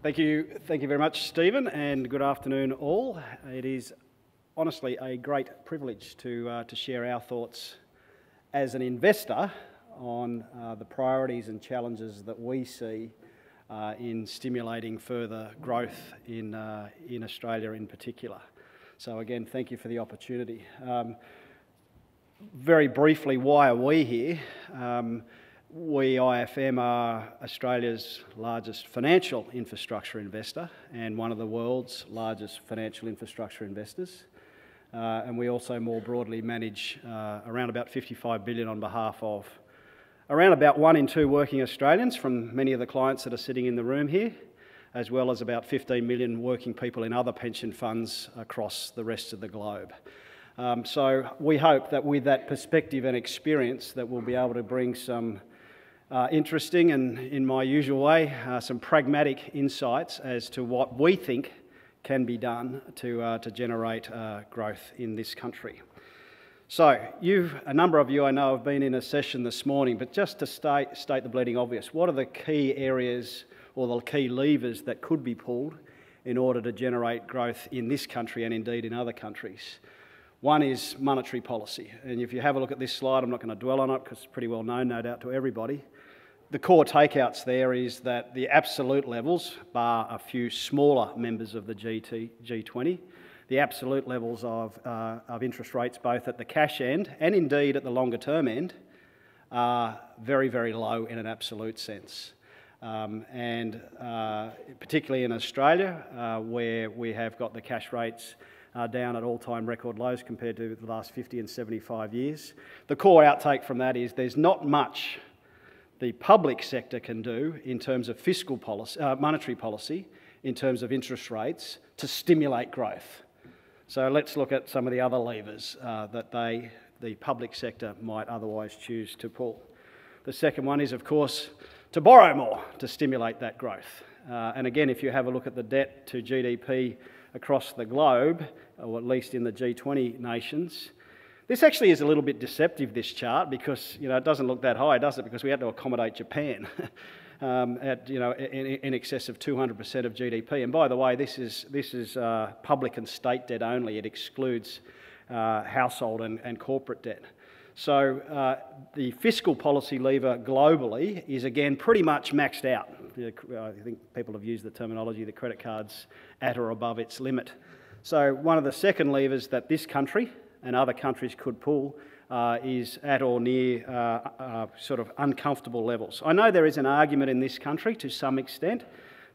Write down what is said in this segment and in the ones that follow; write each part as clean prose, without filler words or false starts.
Thank you very much, Stephen, and good afternoon all. It is honestly a great privilege to share our thoughts as an investor on the priorities and challenges that we see in stimulating further growth in Australia in particular. So again, thank you for the opportunity. Very briefly, why are we here? We, IFM, are Australia's largest financial infrastructure investor and one of the world's largest financial infrastructure investors. And we also more broadly manage around about $55 billion on behalf of around about 1 in 2 working Australians from many of the clients that are sitting in the room here, as well as about 15 million working people in other pension funds across the rest of the globe. So we hope that with that perspective and experience that we'll be able to bring some interesting and, in my usual way, some pragmatic insights as to what we think can be done to generate growth in this country. So, a number of you I know have been in a session this morning, but just to state the bleeding obvious, what are the key areas or the key levers that could be pulled in order to generate growth in this country and indeed in other countries? One is monetary policy, and if you have a look at this slide, I'm not going to dwell on it because it's pretty well known, no doubt, to everybody. The core takeouts there is that the absolute levels, bar a few smaller members of the G20, the absolute levels of interest rates, both at the cash end and indeed at the longer term end, are very, very low in an absolute sense. And particularly in Australia, where we have got the cash rates down at all-time record lows compared to the last 50 and 75 years. The core outtake from that is there's not much the public sector can do in terms of fiscal policy, monetary policy, in terms of interest rates to stimulate growth. So let's look at some of the other levers that the public sector might otherwise choose to pull. The second one is, of course, to borrow more to stimulate that growth. And again, if you have a look at the debt to GDP across the globe, or at least in the G20 nations, this actually is a little bit deceptive, this chart, because it doesn't look that high, does it? Because we had to accommodate Japan at in excess of 200% of GDP. And by the way, this is public and state debt only. It excludes household and corporate debt. So the fiscal policy lever globally is again pretty much maxed out. I think people have used the terminology, the credit card's at or above its limit. So one of the second levers that this country and other countries could pull is at or near sort of uncomfortable levels. I know there is an argument in this country to some extent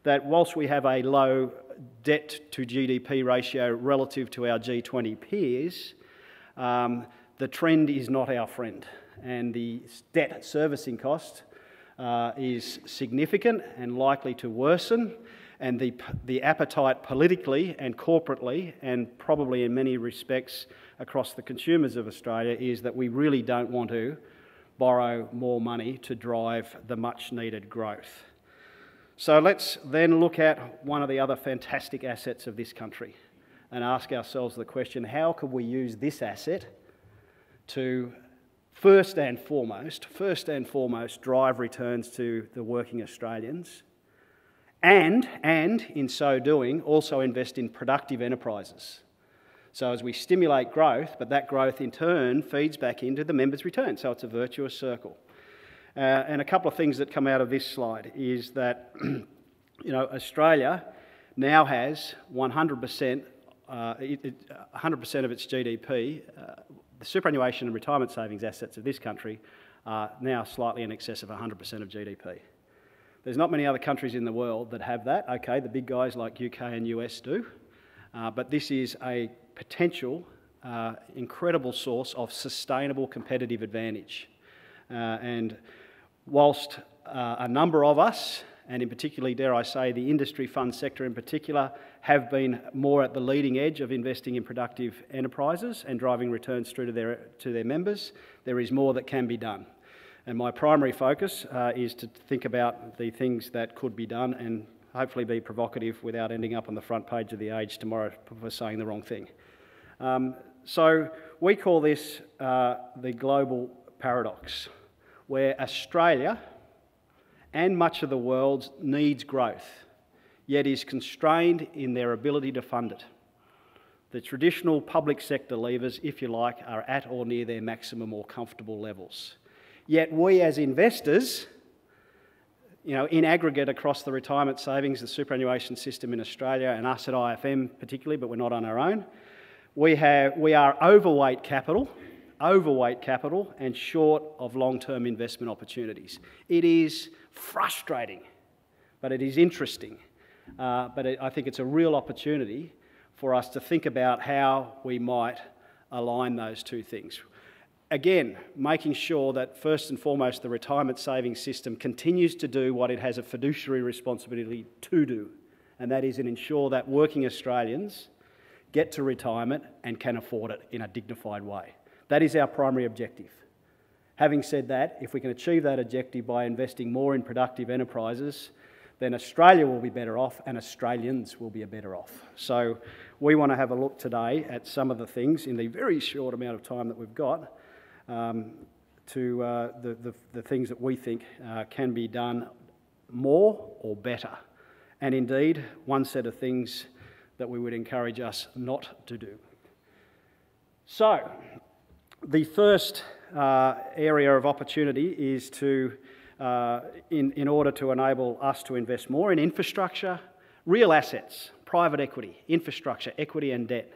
that whilst we have a low debt to GDP ratio relative to our G20 peers, the trend is not our friend, and the debt servicing cost is significant and likely to worsen, and the appetite politically and corporately, and probably in many respects across the consumers of Australia, is that we really don't want to borrow more money to drive the much needed growth. So let's then look at one of the other fantastic assets of this country and ask ourselves the question, how could we use this asset to first and foremost drive returns to the working Australians, and in so doing also invest in productive enterprises. So as we stimulate growth, but that growth in turn feeds back into the members' return, so it's a virtuous circle. And a couple of things that come out of this slide is that Australia now has 100% of its GDP. The superannuation and retirement savings assets of this country are now slightly in excess of 100% of GDP. There's not many other countries in the world that have that. Okay, the big guys like UK and US do, but this is a potential incredible source of sustainable competitive advantage. And whilst a number of us, and in particularly, dare I say, the industry fund sector in particular, have been more at the leading edge of investing in productive enterprises and driving returns through to their members, there is more that can be done. And my primary focus is to think about the things that could be done and hopefully be provocative without ending up on the front page of The Age tomorrow for saying the wrong thing. So we call this the global paradox, where Australia and much of the world needs growth yet is constrained in their ability to fund it. The traditional public sector levers, if you like, are at or near their maximum or comfortable levels. Yet we as investors, in aggregate across the retirement savings, the superannuation system in Australia, and us at IFM particularly, but we're not on our own, we are overweight capital and short of long-term investment opportunities. It is frustrating, but it is interesting. I think it's a real opportunity for us to think about how we might align those two things. Again, making sure that first and foremost the retirement savings system continues to do what it has a fiduciary responsibility to do, and that is to ensure that working Australians get to retirement and can afford it in a dignified way. That is our primary objective. Having said that, if we can achieve that objective by investing more in productive enterprises, then Australia will be better off and Australians will be better off. So we want to have a look today at some of the things in the very short amount of time that we've got to the things that we think can be done more or better. And indeed, one set of things that we would encourage us not to do. So, the first area of opportunity is to, in order to enable us to invest more in infrastructure, real assets, private equity, infrastructure, equity and debt,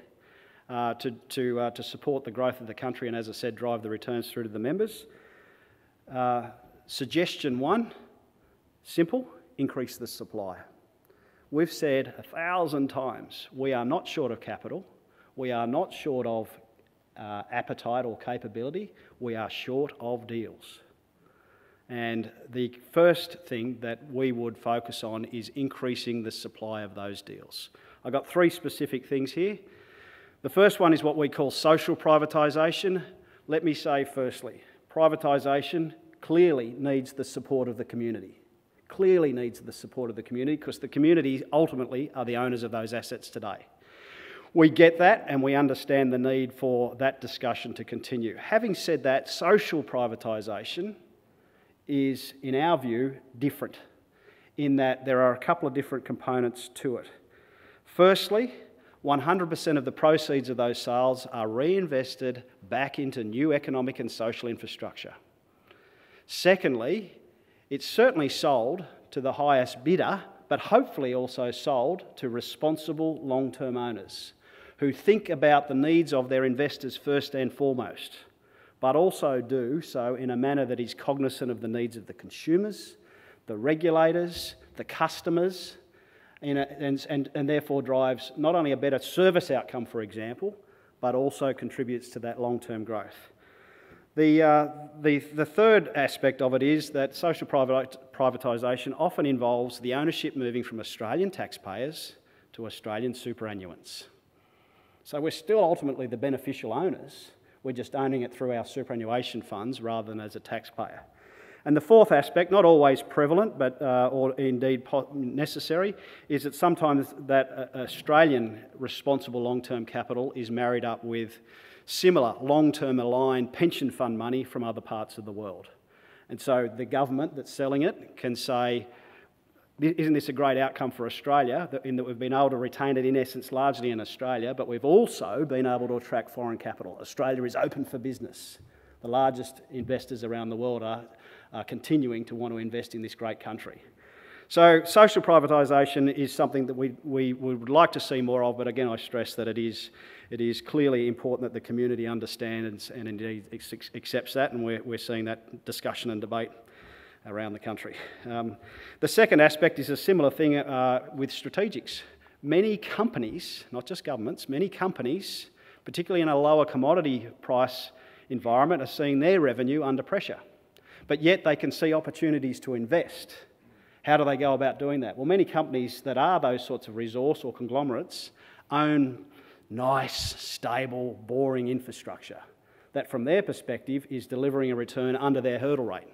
to support the growth of the country and, as I said, drive the returns through to the members. Suggestion one, simple, increase the supply. We've said 1,000 times, we are not short of capital, we are not short of appetite or capability, we are short of deals. And the first thing that we would focus on is increasing the supply of those deals. I've got three specific things here. The first one is what we call social privatisation. Let me say firstly, privatisation clearly needs the support of the community. Clearly needs the support of the community because the community ultimately are the owners of those assets today. We get that and we understand the need for that discussion to continue. Having said that, social privatisation is, in our view, different in that there are a couple of different components to it. Firstly, 100% of the proceeds of those sales are reinvested back into new economic and social infrastructure. Secondly, it's certainly sold to the highest bidder, but hopefully also sold to responsible long-term owners who think about the needs of their investors first and foremost, but also do so in a manner that is cognizant of the needs of the consumers, the regulators, the customers, and therefore drives not only a better service outcome, for example, but also contributes to that long-term growth. The third aspect of it is that social privatisation often involves the ownership moving from Australian taxpayers to Australian superannuants. So we're still ultimately the beneficial owners, we're just owning it through our superannuation funds rather than as a taxpayer. And the fourth aspect, not always prevalent, but or indeed necessary, is that sometimes that Australian responsible long-term capital is married up with similar long-term aligned pension fund money from other parts of the world. And so the government that's selling it can say, isn't this a great outcome for Australia, in that we've been able to retain it in essence largely in Australia, but we've also been able to attract foreign capital. Australia is open for business. The largest investors around the world are continuing to want to invest in this great country. So social privatisation is something that we would like to see more of, but again I stress that it is clearly important that the community understands and indeed accepts that, and we're seeing that discussion and debate around the country. The second aspect is a similar thing with strategics. Many companies, not just governments, many companies, particularly in a lower commodity price environment, are seeing their revenue under pressure, but yet they can see opportunities to invest. How do they go about doing that? Well, many companies that are those sorts of resource or conglomerates own nice, stable, boring infrastructure that from their perspective is delivering a return under their hurdle rate.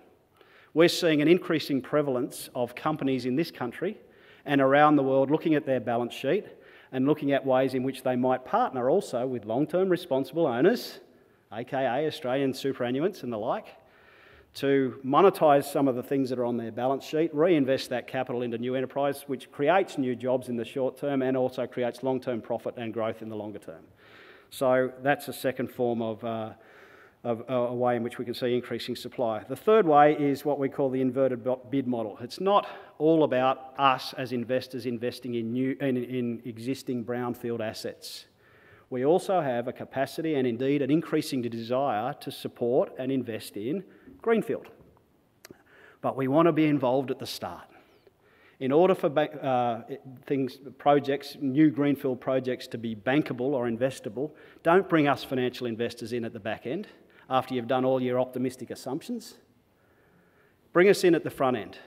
We're seeing an increasing prevalence of companies in this country and around the world looking at their balance sheet and looking at ways in which they might partner also with long-term responsible owners, aka Australian superannuants and the like, to monetise some of the things that are on their balance sheet, reinvest that capital into new enterprise, which creates new jobs in the short term and also creates long-term profit and growth in the longer term. So that's a second form of a way in which we can see increasing supply. The third way is what we call the inverted bid model. It's not all about us as investors investing in existing brownfield assets. We also have a capacity and indeed an increasing desire to support and invest in greenfield. But we want to be involved at the start. In order for new greenfield projects to be bankable or investable, don't bring us financial investors in at the back end after you've done all your optimistic assumptions. Bring us in at the front end.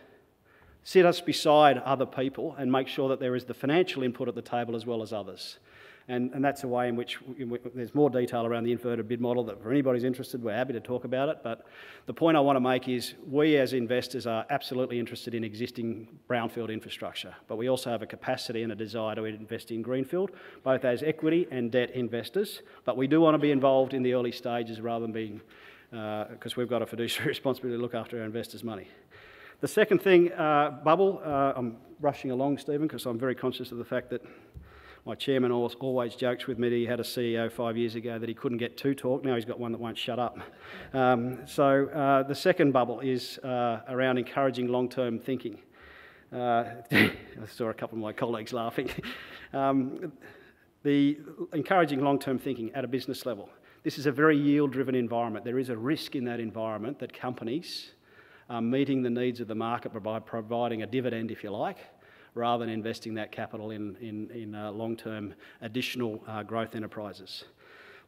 Sit us beside other people and make sure that there is the financial input at the table as well as others. And that's a way in which there's more detail around the inverted bid model that for anybody's interested, we're happy to talk about it. But the point I want to make is we as investors are absolutely interested in existing brownfield infrastructure, but we also have a capacity and a desire to invest in greenfield, both as equity and debt investors. But we do want to be involved in the early stages rather than being, because we've got a fiduciary responsibility to look after our investors' money. The second thing, bubble, I'm rushing along, Stephen, because I'm very conscious of the fact that my chairman always jokes with me that he had a CEO 5 years ago that he couldn't get to talk. Now he's got one that won't shut up. The second bubble is around encouraging long-term thinking. I saw a couple of my colleagues laughing. The encouraging long-term thinking at a business level. This is a very yield-driven environment. There is a risk in that environment that companies are meeting the needs of the market by providing a dividend, if you like, rather than investing that capital in long-term additional growth enterprises.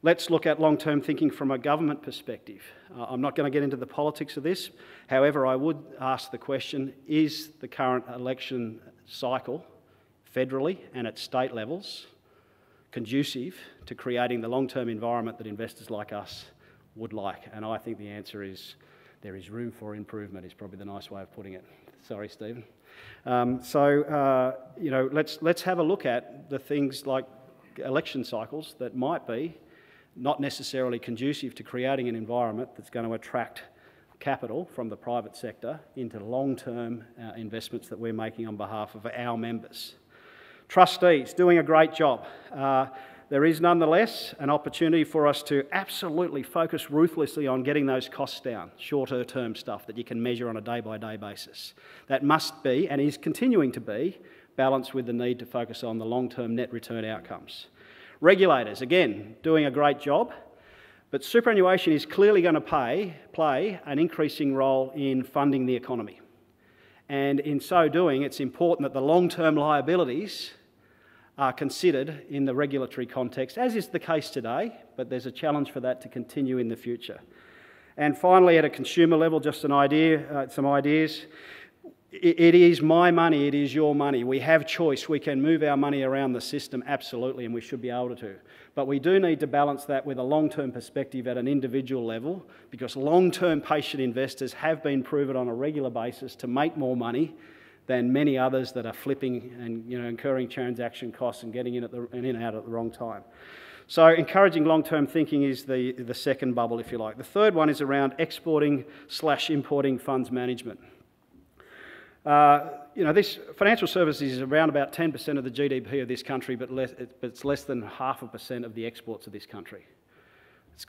Let's look at long-term thinking from a government perspective. I'm not going to get into the politics of this. However, I would ask the question, is the current election cycle, federally and at state levels, conducive to creating the long-term environment that investors like us would like? And I think the answer is there is room for improvement, is probably the nice way of putting it. Sorry, Stephen. Let's have a look at the things like election cycles that might be not necessarily conducive to creating an environment that's going to attract capital from the private sector into long-term investments that we're making on behalf of our members. Trustees, doing a great job. There is nonetheless an opportunity for us to absolutely focus ruthlessly on getting those costs down, shorter term stuff that you can measure on a day-by-day basis. That must be, and is continuing to be, balanced with the need to focus on the long-term net return outcomes. Regulators, again, doing a great job, but superannuation is clearly going to play an increasing role in funding the economy. And in so doing, it's important that the long-term liabilities are considered in the regulatory context, as is the case today, but there's a challenge for that to continue in the future. And finally, at a consumer level, just some ideas. It is my money, it is your money. We have choice. We can move our money around the system, absolutely, and we should be able to. But we do need to balance that with a long-term perspective at an individual level, because long-term patient investors have been proven on a regular basis to make more money than many others that are flipping and incurring transaction costs and getting in and out at the wrong time. So encouraging long-term thinking is the second bubble, if you like. The third one is around exporting/importing funds management. This financial services is around about 10% of the GDP of this country, but it's less than 0.5% of the exports of this country.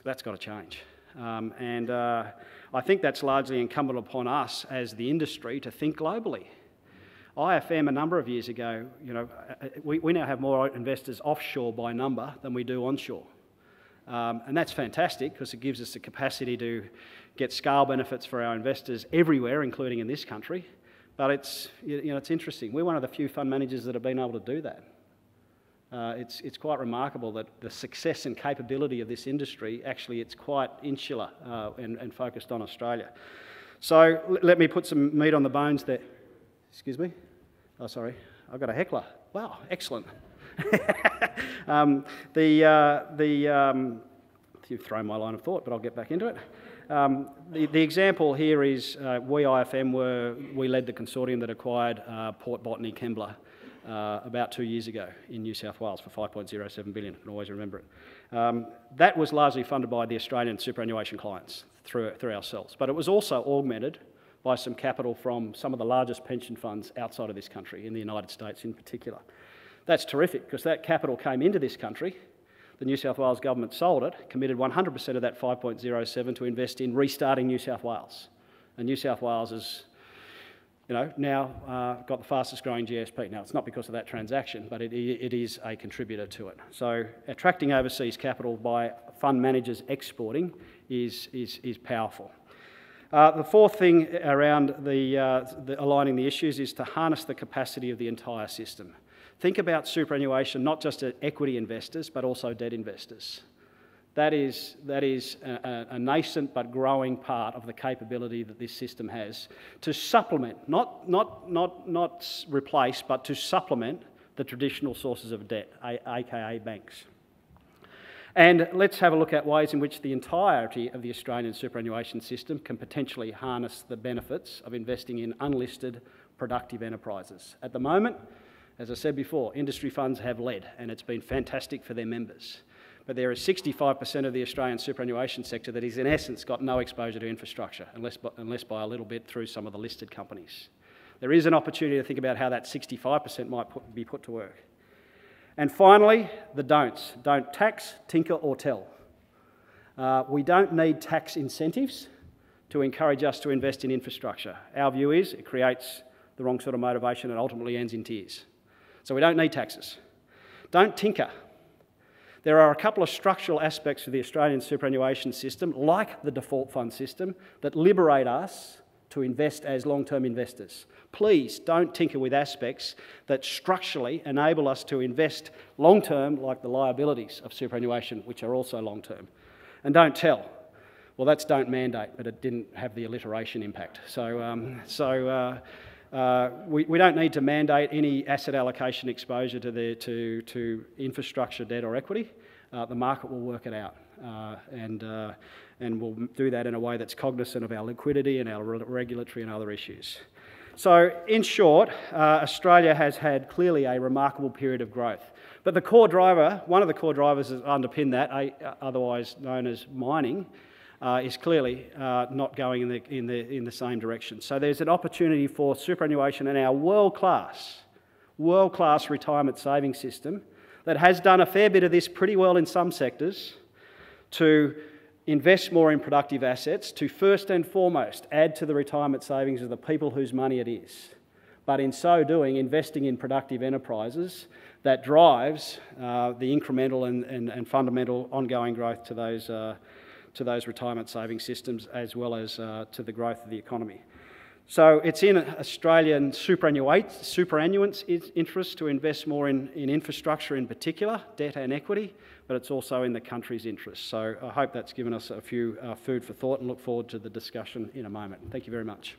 That's got to change. I think that's largely incumbent upon us as the industry to think globally. IFM a number of years ago, we now have more investors offshore by number than we do onshore. And that's fantastic because it gives us the capacity to get scale benefits for our investors everywhere, including in this country. But it's interesting. We're one of the few fund managers that have been able to do that. It's quite remarkable that the success and capability of this industry, actually it's quite insular and focused on Australia. So let me put some meat on the bones there. Excuse me? Oh, sorry. I've got a heckler. Wow, excellent. You've thrown my line of thought, but I'll get back into it. The example here is we IFM we led the consortium that acquired Port Botany Kembla about 2 years ago in New South Wales for $5.07 billion. I can always remember it. That was largely funded by the Australian superannuation clients through ourselves, but it was also augmented by some capital from some of the largest pension funds outside of this country, in the United States in particular. That's terrific, because that capital came into this country. The New South Wales government sold it, committed 100% of that 5.07 to invest in restarting New South Wales. And New South Wales has, now got the fastest growing GSP. Now, it's not because of that transaction, but it is a contributor to it. So attracting overseas capital by fund managers exporting is powerful. The fourth thing around aligning the issues is to harness the capacity of the entire system. Think about superannuation not just at equity investors, but also debt investors. That is a nascent but growing part of the capability that this system has to supplement, not replace, but to supplement the traditional sources of debt, aka banks. And let's have a look at ways in which the entirety of the Australian superannuation system can potentially harness the benefits of investing in unlisted, productive enterprises. At the moment, as I said before, industry funds have led, and it's been fantastic for their members. But there is 65% of the Australian superannuation sector that is, in essence, got no exposure to infrastructure, unless by a little bit through some of the listed companies. There is an opportunity to think about how that 65% might be put to work. And finally, the don'ts. Don't tax, tinker or tell. We don't need tax incentives to encourage us to invest in infrastructure. Our view is it creates the wrong sort of motivation and ultimately ends in tears. So we don't need taxes. Don't tinker. There are a couple of structural aspects of the Australian superannuation system, like the default fund system, that liberate us to invest as long-term investors. Please don't tinker with aspects that structurally enable us to invest long-term, like the liabilities of superannuation, which are also long-term. And don't tell. Well, that's don't mandate, but it didn't have the alliteration impact. We don't need to mandate any asset allocation exposure to infrastructure, debt or equity. The market will work it out, and we'll do that in a way that's cognizant of our liquidity and our regulatory and other issues. So, in short, Australia has had clearly a remarkable period of growth. But the core driver, one of the core drivers that underpin that, otherwise known as mining, is clearly not going in the same direction. So there's an opportunity for superannuation and our world-class retirement savings system that has done a fair bit of this pretty well in some sectors to invest more in productive assets, to first and foremost add to the retirement savings of the people whose money it is. But in so doing, investing in productive enterprises that drives the incremental and fundamental ongoing growth to those retirement saving systems, as well as to the growth of the economy. So it's in Australian superannuants' interest to invest more in infrastructure in particular, debt and equity, but it's also in the country's interest. So I hope that's given us a few food for thought, and look forward to the discussion in a moment. Thank you very much.